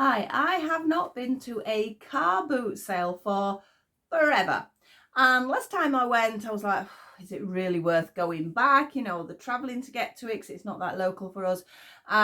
Hi, I have not been to a car boot sale for forever. And last time I went, I was like, is it really worth going back? You know, the traveling to get to it, 'cause it's not that local for us. But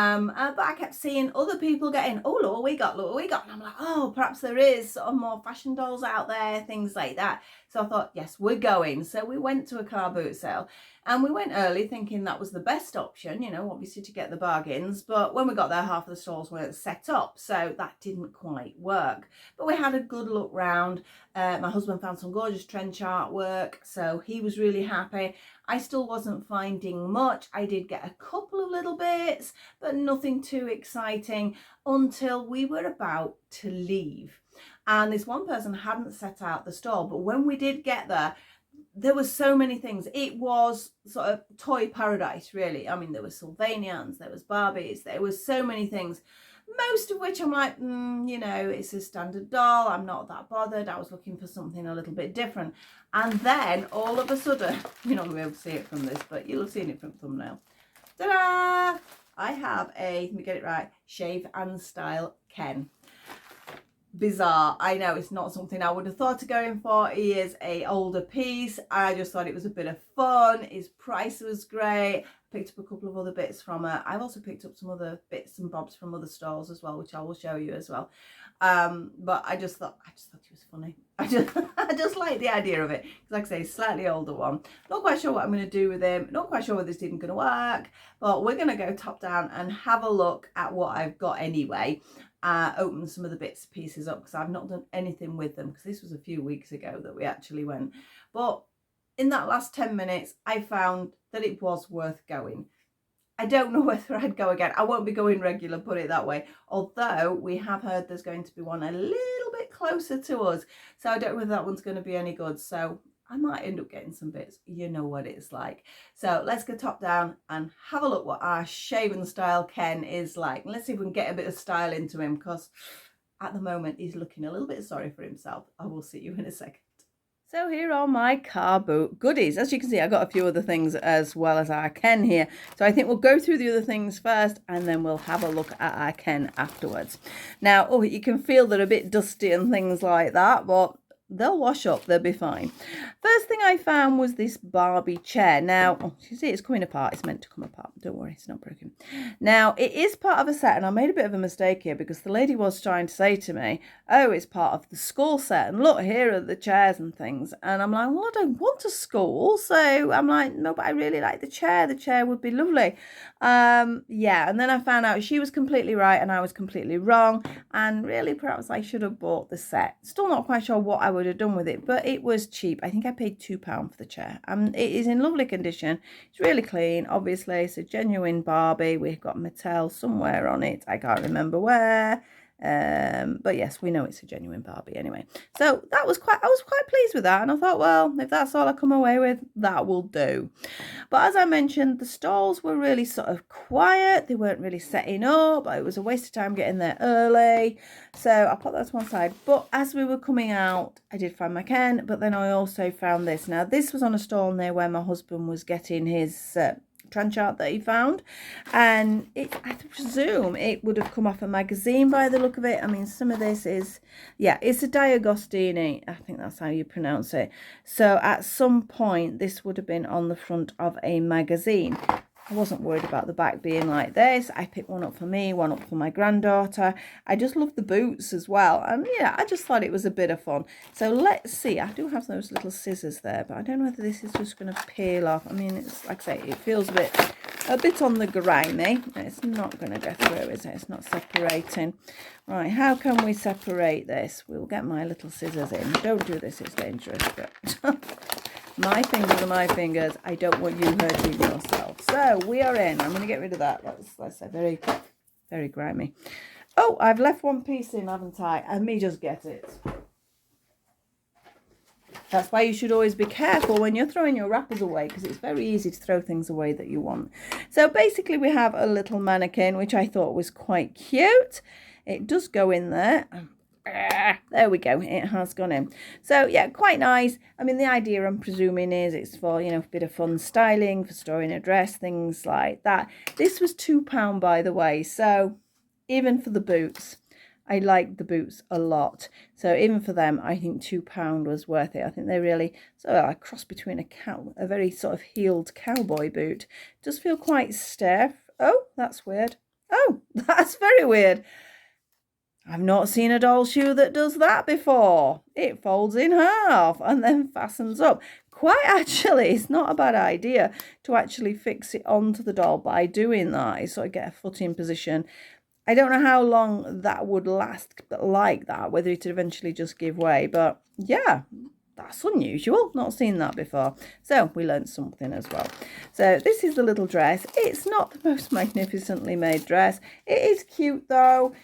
I kept seeing other people getting, oh, look what we got. And I'm like, oh, perhaps there is sort of more fashion dolls out there, things like that. So I thought, yes, we're going. So we went to a car boot sale. And we went early thinking that was the best option, you know, obviously to get the bargains. But when we got there, half of the stalls weren't set up. So that didn't quite work. But we had a good look round. My husband found some gorgeous trench artwork. So he was really happy. I still wasn't finding much. I did get a couple of little bits, but nothing too exciting until we were about to leave. And this one person hadn't set out the stall. But when we did get there was so many things. It was sort of toy paradise, really. I mean, there were Sylvanians, there was Barbies, there was so many things, most of which I'm like, you know, it's a standard doll. I'm not that bothered. I was looking for something a little bit different. And then all of a sudden, you're not going to be able to see it from this, but you'll have seen it from thumbnail. Ta-da! I have let me get it right, shave and style Ken. Bizarre. I know it's not something I would have thought of going for. He is a older piece. I just thought it was a bit of fun. His price was great. Picked up a couple of other bits from her. I've also picked up some other bits and bobs from other stalls as well, which I will show you as well. But I just thought he was funny. I just like the idea of it. Like I say, slightly older one. Not quite sure what I'm going to do with him. Not quite sure whether this is even going to work. But we're going to go top down and have a look at what I've got anyway. Open some of the bits and pieces up because I've not done anything with them, because this was a few weeks ago that we actually went. But in that last 10 minutes, I found that it was worth going. I don't know whether I'd go again. I won't be going regular, put it that way. Although we have heard there's going to be one a little bit closer to us. So I don't know whether that one's going to be any good. So I might end up getting some bits. You know what it's like. So let's go top down and have a look what our shave and style Ken is like. Let's see if we can get a bit of style into him, because at the moment he's looking a little bit sorry for himself. I will see you in a second. So here are my car boot goodies. As you can see, I got a few other things as well as our Ken here. So I think we'll go through the other things first, and then we'll have a look at our Ken afterwards. Now, oh, you can feel they're a bit dusty and things like that, but they'll wash up, they'll be fine. First thing I found was this Barbie chair. Now, oh, you see it's coming apart. It's meant to come apart. Don't worry, it's not broken. Now, it is part of a set, and I made a bit of a mistake here because the lady was trying to say to me, oh, it's part of the school set, and look, here are the chairs and things. And I'm like, well, I don't want a school. So I'm like, no, but I really like the chair. The chair would be lovely. Yeah, and then I found out she was completely right and I was completely wrong. And really, perhaps I should have bought the set. Still not quite sure what I would have done with it, but it was cheap. I think I paid £2 for the chair. It is in lovely condition. It's really clean. Obviously, it's a genuine Barbie. We've got mattel somewhere on it. I can't remember where. But yes, we know it's a genuine Barbie anyway. So I was quite pleased with that, and I thought, well, if that's all I come away with, that will do. But as I mentioned, the stalls were really sort of quiet. They weren't really setting up. It was a waste of time getting there early. So I put that to one side. But as we were coming out, I did find my Ken, but then I also found this. Now, this was on a stall near where my husband was getting his trench art that he found, and I presume it would have come off a magazine by the look of it. I mean, some of this is, yeah, it's a D'Agostini, I think that's how you pronounce it. So at some point this would have been on the front of a magazine. I wasn't worried about the back being like this. I picked one up for me, one up for my granddaughter. I just love the boots as well. And yeah, I just thought it was a bit of fun. So let's see. I do have those little scissors there, but I don't know whether this is just going to peel off. I mean, it's like I say, it feels a bit on the grimy. It's not going to go through, is it? It's not separating. Right, how can we separate this? We'll get my little scissors in. Don't do this, it's dangerous. But my fingers are my fingers. I don't want you hurting yourself. So we are in. I'm going to get rid of that. That's very, very grimy. Oh, I've left one piece in, haven't I? And me just get it. That's why you should always be careful when you're throwing your wrappers away, because it's very easy to throw things away that you want. So basically we have a little mannequin, which I thought was quite cute. It does go in there. There we go, it has gone in. So yeah, quite nice. I mean, the idea I'm presuming is it's for, you know, a bit of fun styling, for storing a dress, things like that. This was £2 by the way, so even for the boots, I liked the boots a lot. So even for them, I think £2 was worth it. I think they really, so a cross between a very sort of heeled cowboy boot. Does feel quite stiff. Oh, that's weird. Oh, that's very weird. I've not seen a doll shoe that does that before. It folds in half and then fastens up. Quite actually, it's not a bad idea to actually fix it onto the doll by doing that. You sort of get a foot in position. I don't know how long that would last like that, whether it'd eventually just give way. But yeah, that's unusual. Not seen that before. So we learned something as well. So this is the little dress. It's not the most magnificently made dress. It is cute though.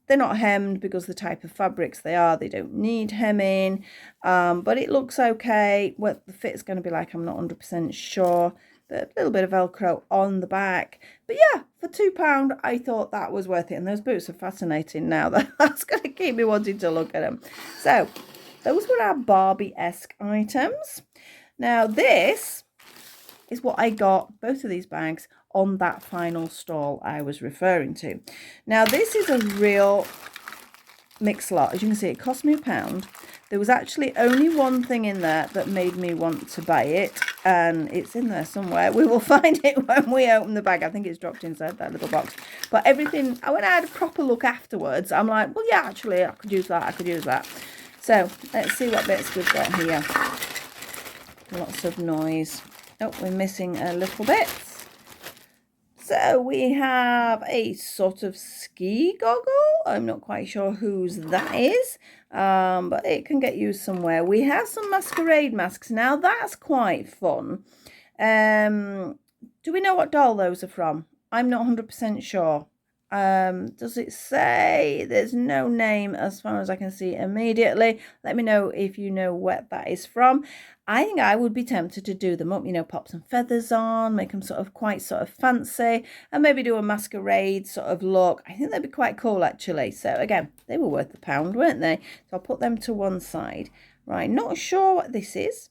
They're not hemmed because the type of fabrics they don't need hemming, but it looks okay. What the fit's going to be like, I'm not 100% sure, but a little bit of Velcro on the back. But yeah, for £2 I thought that was worth it, and those boots are fascinating now. That's going to keep me wanting to look at them. So those were our Barbie-esque items. Now this is what I got, both of these bags, on that final stall I was referring to. Now this is a real mixed lot. As you can see, it cost me £1. There was actually only one thing in there that made me want to buy it, and it's in there somewhere. We will find it when we open the bag. I think it's dropped inside that little box. But everything, when I had a proper look afterwards, I'm like, well, yeah, actually, I could use that. I could use that. So let's see what bits we've got here. Lots of noise. Oh, we're missing a little bit. So we have a sort of ski goggle. I'm not quite sure whose that is, but it can get used somewhere. We have some masquerade masks. Now that's quite fun. Do we know what doll those are from? I'm not 100% sure. Does it say? There's no name as far as I can see immediately. Let me know if you know what that is from. I think I would be tempted to do them up, you know, pop some feathers on, make them quite fancy, and maybe do a masquerade sort of look. I think that'd be quite cool actually. So again, they were worth £1, weren't they? So I'll put them to one side. Right, not sure what this is.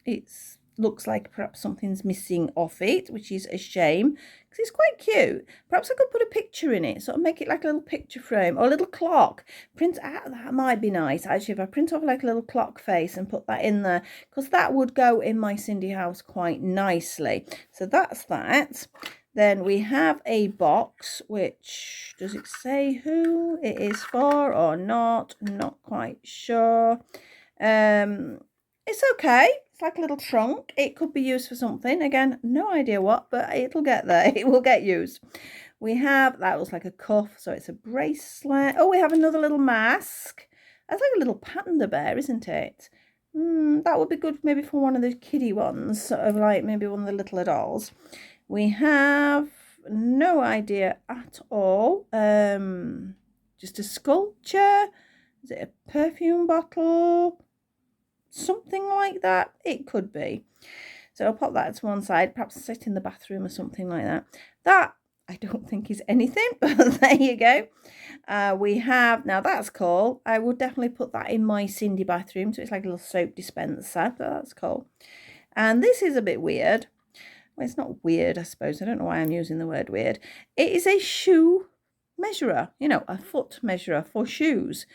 It's looks like perhaps something's missing off it, which is a shame because it's quite cute. Perhaps I could put a picture in it, sort of make it like a little picture frame or a little clock. Print out, that might be nice actually, if I print off like a little clock face and put that in there, because that would go in my Cindy house quite nicely. So that's that. Then we have a box, which, does it say who it is for or not? Not quite sure. It's okay. It's like a little trunk. It could be used for something. Again, no idea what, but it'll get there. It will get used. We have, that looks like a cuff, so it's a bracelet. Oh, we have another little mask. That's like a little panda bear, isn't it? That would be good maybe for one of those kiddie ones, sort of like maybe one of the littler dolls. We have no idea at all. Just a sculpture. Is it a perfume bottle? Something like that. It could be. So I'll pop that to one side, perhaps sit in the bathroom or something like that. That I don't think is anything, but there you go. We have, now that's cool. I would definitely put that in my Cindy bathroom. So it's like a little soap dispenser, but that's cool. And this is a bit weird. Well, it's not weird, I suppose. I don't know why I'm using the word weird. It is a shoe measurer, you know, a foot measurer for shoes.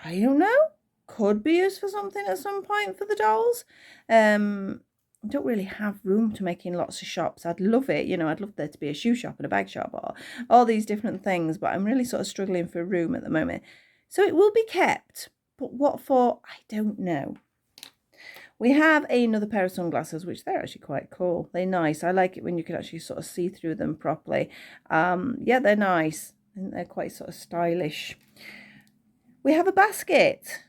I don't know. Could be used for something at some point for the dolls. I don't really have room to make in lots of shops. I'd love it, you know, I'd love there to be a shoe shop and a bag shop or all these different things, but I'm really sort of struggling for room at the moment. So it will be kept, but what for, I don't know. We have another pair of sunglasses, which they're actually quite cool. They're nice. I like it when you can actually sort of see through them properly. Yeah, they're nice. And they're quite sort of stylish. We have a basket.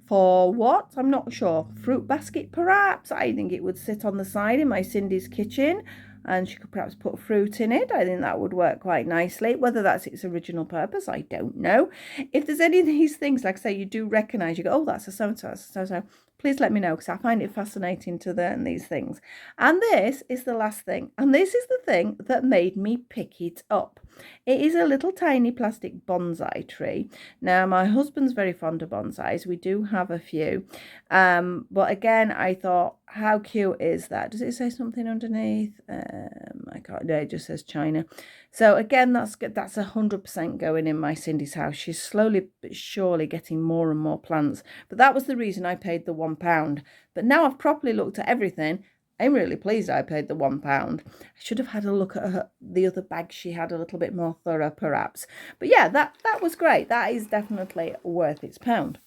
For what? I'm not sure. Fruit basket, perhaps. I think it would sit on the side in my Cindy's kitchen, and she could perhaps put fruit in it. I think that would work quite nicely. Whether that's its original purpose, I don't know. If there's any of these things, like I say, you do recognise, you go, oh, that's a so-and-so, that's a so-and-so, please let me know, because I find it fascinating to learn these things. And this is the last thing. And this is the thing that made me pick it up. It is a little tiny plastic bonsai tree. Now, my husband's very fond of bonsais. We do have a few. But again, I thought, how cute is that? Does it say something underneath? I can't, no, it just says China. So again, that's 100% going in my Cindy's house. She's slowly but surely getting more and more plants. But that was the reason I paid the £1. But now I've properly looked at everything, I'm really pleased I paid the £1. I should have had a look at the other bag she had a little bit more thorough, perhaps. But yeah, that was great. That is definitely worth its pound.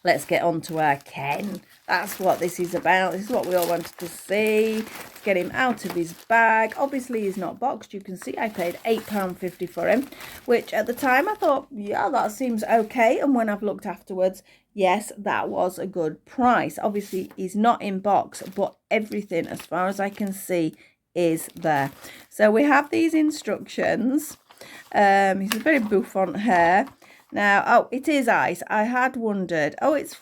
Let's get on to our Ken. That's what this is about. This is what we all wanted to see. Let's get him out of his bag. Obviously, he's not boxed. You can see I paid £8.50 for him, which at the time I thought, yeah, that seems okay. And when I've looked afterwards, yes, that was a good price. Obviously, he's not in box, but everything, as far as I can see, is there. So we have these instructions. He's a very bouffant hair. Now, oh, it is ice. I had wondered. Oh, it's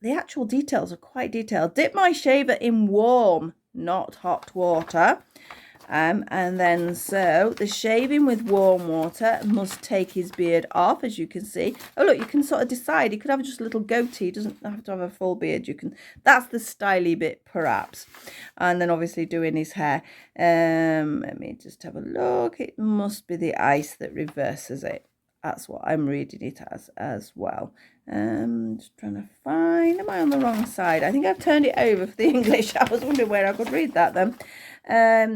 the actual details are quite detailed. Dip my shaver in warm, not hot water. And then so the shaving with warm water must take his beard off, as you can see. Oh, look, you can sort of decide. He could have just a little goatee. He doesn't have to have a full beard. You can. That's the styly bit, perhaps. And then obviously doing his hair. Let me just have a look. It must be the ice that reverses it. That's what I'm reading it as well. Just trying to find, am I on the wrong side? I think I've turned it over for the English. I was wondering where I could read that then.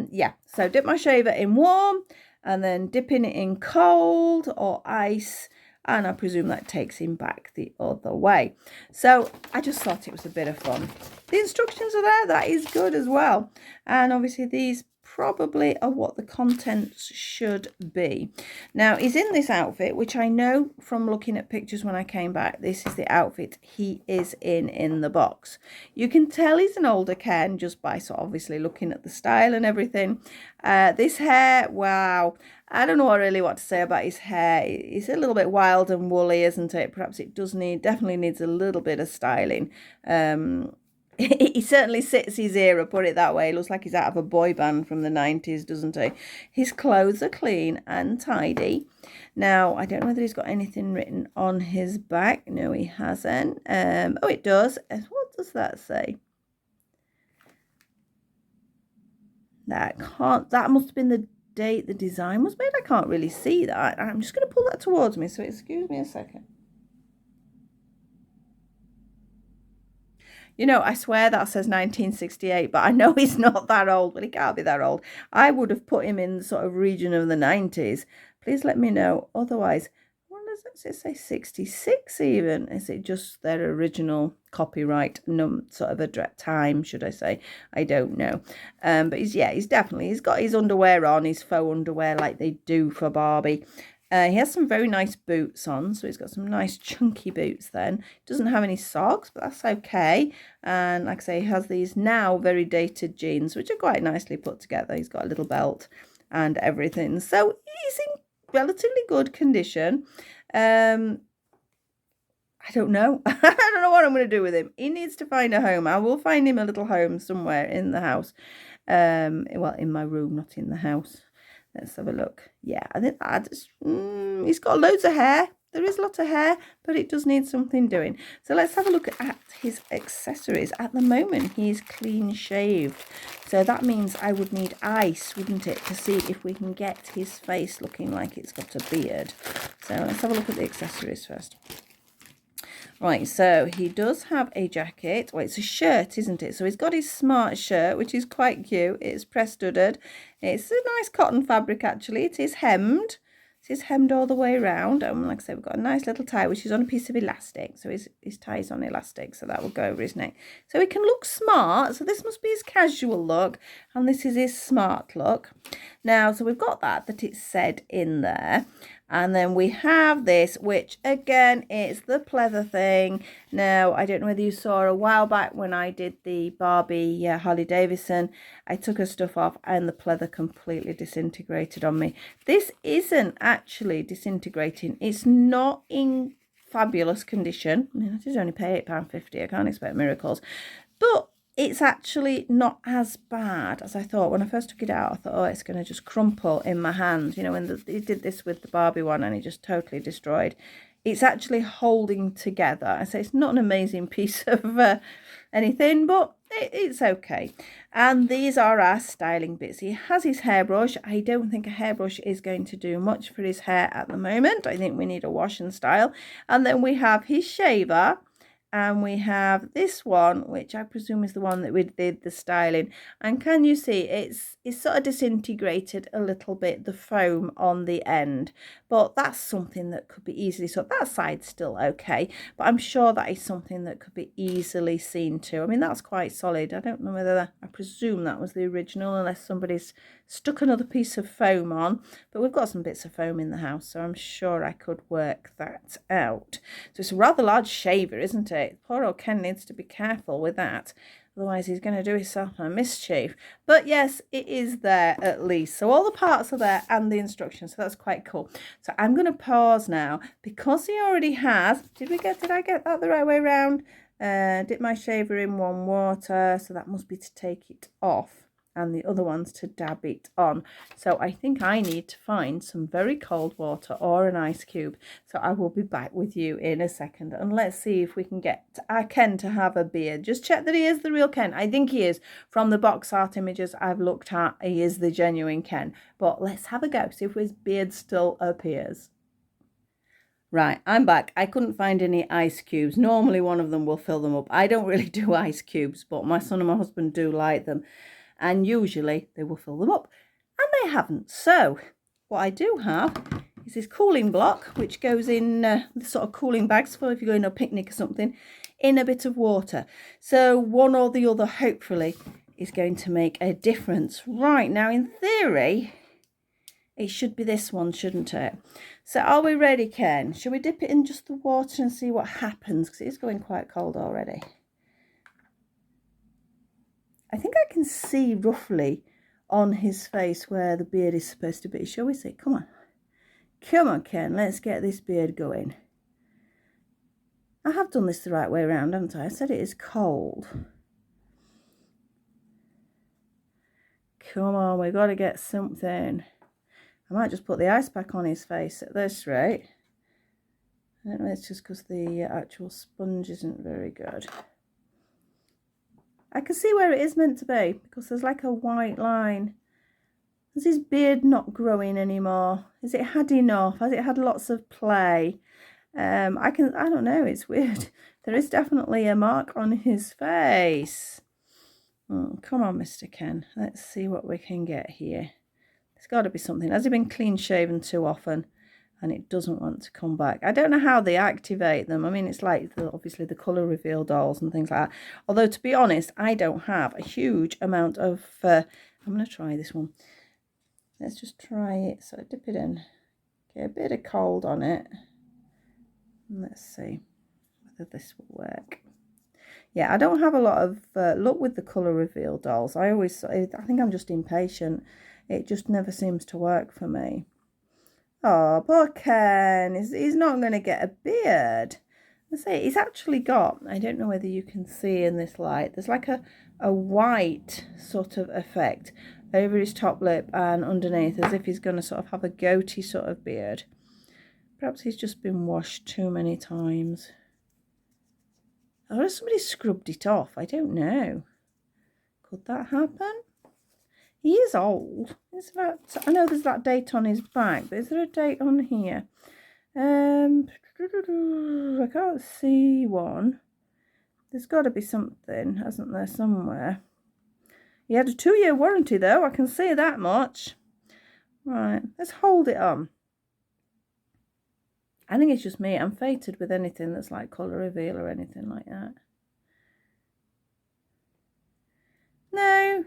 Yeah, so dip my shaver in warm and then dipping it in cold or ice. And I presume that takes him back the other way. So I just thought it was a bit of fun. The instructions are there. That is good as well. And obviously these probably are what the contents should be. Now, he's in this outfit, which I know from looking at pictures when I came back, this is the outfit he is in the box. You can tell he's an older Ken just by sort of obviously looking at the style and everything. This hair, wow. I don't know really what to say about his hair. It's a little bit wild and woolly, isn't it? Perhaps it definitely needs a little bit of styling. He certainly sits his era, put it that way. He looks like he's out of a boy band from the 90s, doesn't he? His clothes are clean and tidy. Now, I don't know whether he's got anything written on his back. No, he hasn't. Oh, it does. What does that say? That must have been the date the design was made. I can't really see that. I'm just going to pull that towards me, so excuse me a second. You know, I swear that says 1968, but I know he's not that old. Well, he can't be that old. I would have put him in the sort of region of the 90s. Please let me know. Otherwise, what does it say? 66 even? Is it just their original copyright sort of a time, should I say? I don't know. But he's got his underwear on, his faux underwear like they do for Barbie. He has some very nice boots on, so he's got some nice chunky boots then. Doesn't have any socks, but that's okay. And like I say, he has these now very dated jeans, which are quite nicely put together. He's got a little belt and everything. So he's in relatively good condition. I don't know. I don't know what I'm going to do with him. He needs to find a home. I will find him a little home somewhere in the house. Well, in my room, not in the house. Let's have a look. Yeah, I think he's got loads of hair. There is a lot of hair, but it does need something doing. So let's have a look at his accessories. At the moment, he's clean shaved. So that means I would need ice, wouldn't it, to see if we can get his face looking like it's got a beard. So let's have a look at the accessories first. Right, so he does have a jacket. Well, it's a shirt, isn't it? So he's got his smart shirt, which is quite cute. It's press-studded. It's a nice cotton fabric, actually. It is hemmed. It is hemmed all the way around. And like I said, we've got a nice little tie, which is on a piece of elastic. So his tie is on elastic, so that will go over his neck. So he can look smart. So this must be his casual look. And this is his smart look. Now, so we've got that it's said in there. And then we have this, which again is the pleather thing. Now, I don't know whether you saw a while back when I did the Barbie Harley Davidson, I took her stuff off and the pleather completely disintegrated on me. This isn't actually disintegrating. It's not in fabulous condition. I mean, I did only pay £8.50. I can't expect miracles. But it's actually not as bad as I thought. When I first took it out, I thought, oh, it's going to just crumple in my hand. You know, when he did this with the Barbie one and it just totally destroyed. It's actually holding together. I say it's not an amazing piece of anything, but it's okay. And these are our styling bits. He has his hairbrush. I don't think a hairbrush is going to do much for his hair at the moment. I think we need a wash and style. And then we have his shaver. And we have this one, which I presume is the one that we did the styling. And can you see it's sort of disintegrated a little bit, the foam on the end. But that's something that could be easily, so that side's still okay. But I'm sure that is something that could be easily seen to. I mean, that's quite solid. I don't know whether, I presume that was the original, unless somebody's stuck another piece of foam on. But we've got some bits of foam in the house, so I'm sure I could work that out. So it's a rather large shaver, isn't it? Poor old Ken needs to be careful with that. Otherwise, he's going to do himself a mischief. But yes, it is there at least. So all the parts are there and the instructions. So that's quite cool. So I'm going to pause now because he already has. Did I get that the right way around? Dip my shaver in warm water. So that must be to take it off. And the other one's to dab it on. So I think I need to find some very cold water or an ice cube. So I will be back with you in a second. And let's see if we can get our Ken to have a beard. Just check that he is the real Ken. I think he is. From the box art images I've looked at, he is the genuine Ken. But let's have a go, see if his beard still appears. Right, I'm back. I couldn't find any ice cubes. Normally one of them will fill them up. I don't really do ice cubes, but my son and my husband do like them. And usually they will fill them up, and they haven't. So what I do have is this cooling block, which goes in the sort of cooling bags for if you're going on a picnic or something, in a bit of water. So one or the other, hopefully, is going to make a difference. Right, now in theory, it should be this one, shouldn't it? So are we ready, Ken? Shall we dip it in just the water and see what happens? Because it is going quite cold already. I think I can see roughly on his face where the beard is supposed to be. Shall we see? Come on. Come on, Ken. Let's get this beard going. I have done this the right way around, haven't I? I said it is cold. Come on, we've got to get something. I might just put the ice pack on his face at this rate. I don't know, it's just because the actual sponge isn't very good. I can see where it is meant to be because there's like a white line. Is his beard not growing anymore? Has it had enough? Has it had lots of play? I don't know, it's weird. There is definitely a mark on his face. Oh, come on, Mr. Ken. Let's see what we can get here. There's got to be something. Has he been clean shaven too often? And it doesn't want to come back. I don't know how they activate them. I mean, it's like obviously the colour reveal dolls and things like that. Although, to be honest, I don't have a huge amount of... I'm going to try this one. Let's just try it. So dip it in. Get a bit of cold on it. And let's see whether this will work. Yeah, I don't have a lot of luck with the colour reveal dolls. I think I'm just impatient. It just never seems to work for me. Oh, poor Ken. He's not going to get a beard. I say he's actually got, I don't know whether you can see in this light, there's like a white sort of effect over his top lip and underneath, as if he's going to sort of have a goatee sort of beard. Perhaps he's just been washed too many times. Or has somebody scrubbed it off? I don't know. Could that happen? He is old. I know there's that date on his back, but is there a date on here? I can't see one. There's got to be something, hasn't there, somewhere? He had a 2-year warranty, though. I can see that much. Right, let's hold it on. I think it's just me. I'm fated with anything that's like colour reveal or anything like that. No.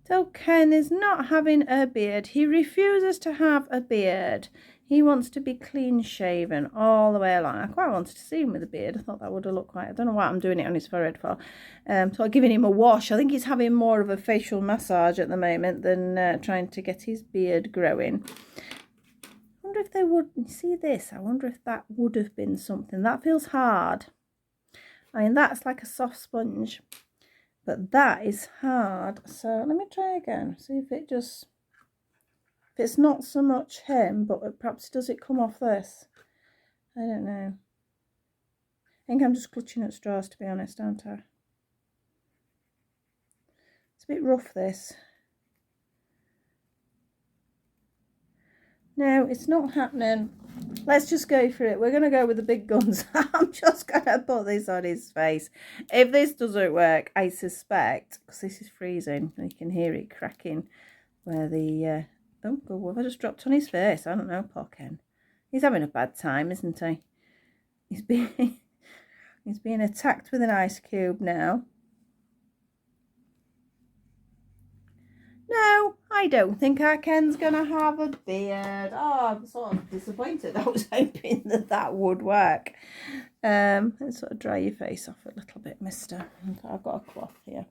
So Ken is not having a beard. He refuses to have a beard. He wants to be clean shaven all the way along. I quite wanted to see him with a beard. I thought that would have looked quite... I don't know why I'm doing it on his forehead for. So I'm giving him a wash. I think he's having more of a facial massage at the moment than trying to get his beard growing. I wonder if they would... See this? I wonder if that would have been something. That feels hard. I mean, that's like a soft sponge. But that is hard. So let me try again. See if it just... If it's not so much him, but perhaps does it come off this? I don't know. I think I'm just clutching at straws, to be honest, aren't I? a bit rough, this. No, it's not happening. Let's just go for it. We're going to go with the big guns. I'm just going to put this on his face. If this doesn't work, I suspect, because this is freezing, you can hear it cracking where the... oh, what have I just dropped on his face? I don't know, poor Ken. He's having a bad time, isn't he? He's being attacked with an ice cube now. No, I don't think our Ken's going to have a beard. Oh, I'm sort of disappointed. I was hoping that would work. Let's sort of dry your face off a little bit, mister. I've got a cloth here.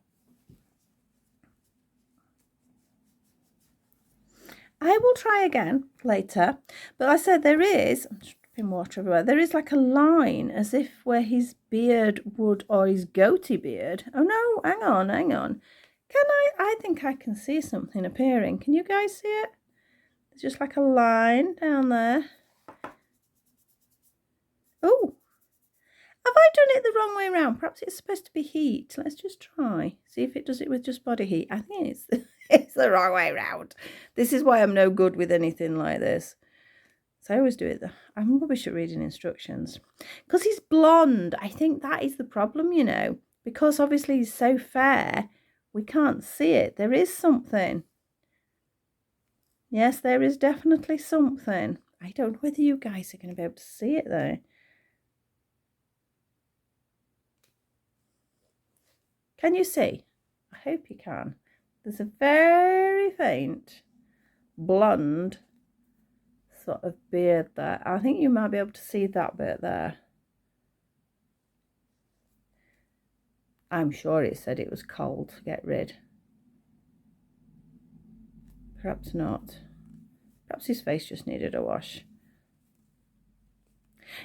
I will try again later. But I said there is, I'm just dripping water everywhere, there is like a line as if where his beard would, or his goatee beard. Oh no, hang on. Can I think I can see something appearing. Can you guys see it? There's just like a line down there. Oh, have I done it the wrong way around? Perhaps it's supposed to be heat. Let's just try. See if it does it with just body heat. I think it's the wrong way around. This is why I'm no good with anything like this. So I always do it. I'm rubbish at reading instructions. Because he's blonde. I think that is the problem, you know. Because obviously he's so fair, we can't see it. There is something. Yes, there is definitely something. I don't know whether you guys are going to be able to see it though. Can you see? I hope you can. There's a very faint blonde sort of beard there. I think you might be able to see that bit there. I'm sure it said it was cold to get rid. Perhaps not. Perhaps his face just needed a wash.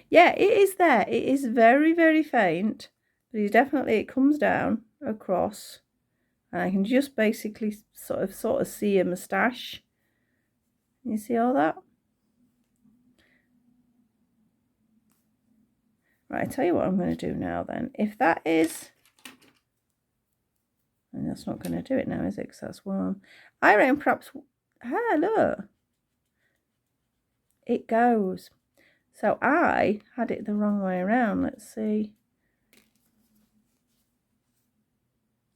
Yeah, it is there. It is very, very faint. But it comes down across. And I can just basically sort of see a moustache. You see all that? Right, I tell you what I'm going to do now then. If that is... and that's not going to do it now, is it? Because that's warm. I reckon perhaps... ah, look. It goes. So I had it the wrong way around. Let's see.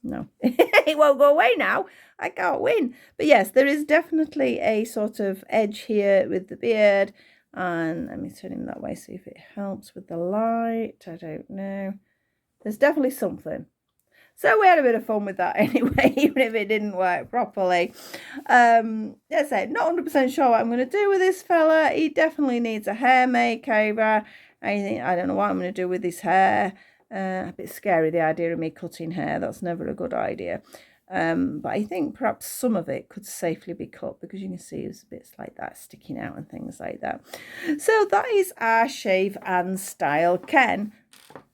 No, it won't go away now. I can't win. But yes, there is definitely a sort of edge here with the beard. And let me turn him that way, see if it helps with the light. I don't know. There's definitely something. So we had a bit of fun with that anyway, even if it didn't work properly. As I said, not 100% sure what I'm going to do with this fella. He definitely needs a hair makeover. I don't know what I'm going to do with his hair. A bit scary, the idea of me cutting hair. That's never a good idea. But I think perhaps some of it could safely be cut because you can see there's bits like that sticking out and things like that. So that is our shave and style Ken.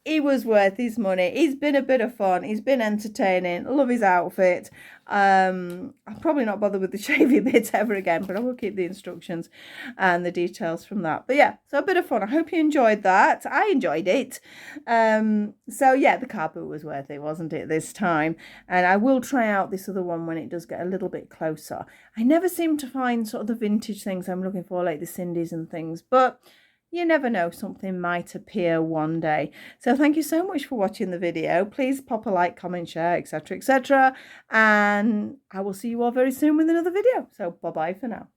He was worth his money. He's been a bit of fun. He's been entertaining. Love his outfit. I'll probably not bother with the shaving bits ever again, but I will keep the instructions and the details from that. But yeah, so a bit of fun. I hope you enjoyed that. I enjoyed it. So yeah, the car boot was worth it, wasn't it, this time? And I will try out this other one when it does get a little bit closer. I never seem to find sort of the vintage things I'm looking for, like the Cindy's and things, but you never know, something might appear one day. So thank you so much for watching the video. Please pop a like, comment, share, etc., etc. And I will see you all very soon with another video. So bye-bye for now.